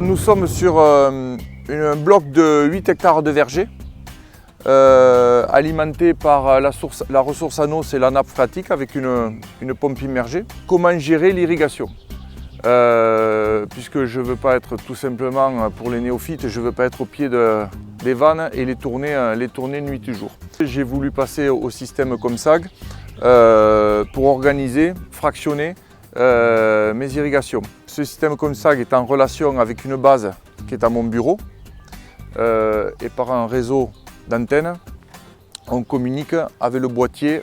Nous sommes sur un bloc de 8 hectares de verger, alimenté par la ressource en eau, c'est la nappe phréatique avec une pompe immergée. Comment gérer l'irrigation? Puisque je ne veux pas être tout simplement, pour les néophytes, je ne veux pas être au pied des vannes et les tourner nuit et jour. J'ai voulu passer au système COMSAG pour organiser, fractionner mes irrigations. Ce système COMSAG est en relation avec une base qui est à mon bureau et par un réseau d'antennes, on communique avec le boîtier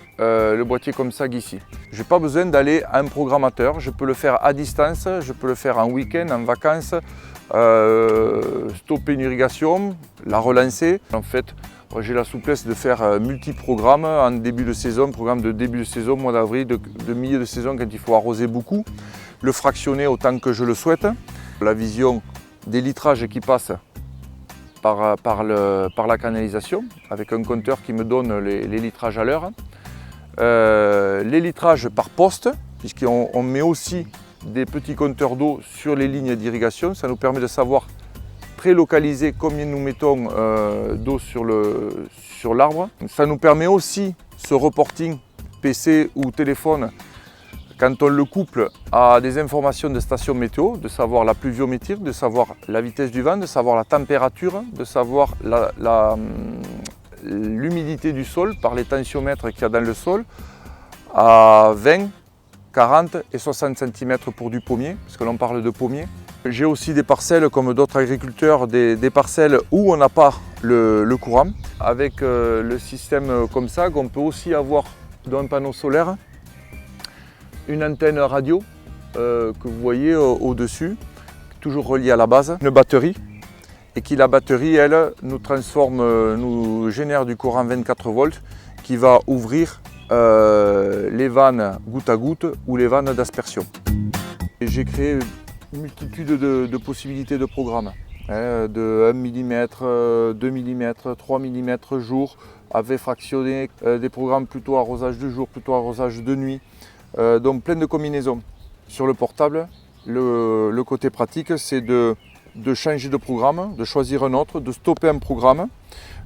COMSAG ici. Je n'ai pas besoin d'aller à un programmateur, je peux le faire à distance, je peux le faire en week-end, en vacances, stopper une irrigation, la relancer. En fait, j'ai la souplesse de faire multi-programmes en début de saison, programme de début de saison, mois d'avril, de milieu de saison quand il faut arroser beaucoup, le fractionner autant que je le souhaite. La vision des litrages qui passent par la canalisation, avec un compteur qui me donne les litrages à l'heure. Les litrages par poste, puisqu'on met aussi des petits compteurs d'eau sur les lignes d'irrigation. Ça nous permet de savoir pré-localiser combien nous mettons d'eau sur l'arbre. Ça nous permet aussi ce reporting PC ou téléphone, quand on le couple à des informations de station météo, de savoir la pluviométrie, de savoir la vitesse du vent, de savoir la température, de savoir l'humidité du sol par les tensiomètres qu'il y a dans le sol à 20, 40 et 60 cm pour du pommier, parce que l'on parle de pommier. J'ai aussi des parcelles comme d'autres agriculteurs, des parcelles où on n'a pas le courant. Avec le système COMSAG, on peut aussi avoir dans un panneau solaire une antenne radio que vous voyez au-dessus, toujours reliée à la base, une batterie, et qui la batterie, elle, nous génère du courant 24 volts qui va ouvrir les vannes goutte à goutte ou les vannes d'aspersion. J'ai créé une multitude de possibilités de programmes, de 1 mm, 2 mm, 3 mm jour, avec fractionné des programmes plutôt arrosage de jour, plutôt arrosage de nuit. Donc plein de combinaisons. Sur le portable, le côté pratique, c'est de changer de programme, de choisir un autre, de stopper un programme,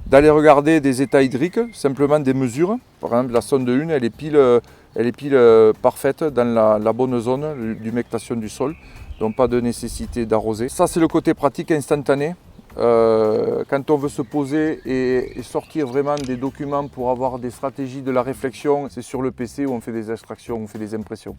d'aller regarder des états hydriques, simplement des mesures. Par exemple, la sonde 1, elle est pile parfaite dans la bonne zone d'humectation du sol, donc pas de nécessité d'arroser. Ça, c'est le côté pratique instantané. Quand on veut se poser et sortir vraiment des documents pour avoir des stratégies de la réflexion, c'est sur le PC où on fait des extractions, on fait des impressions.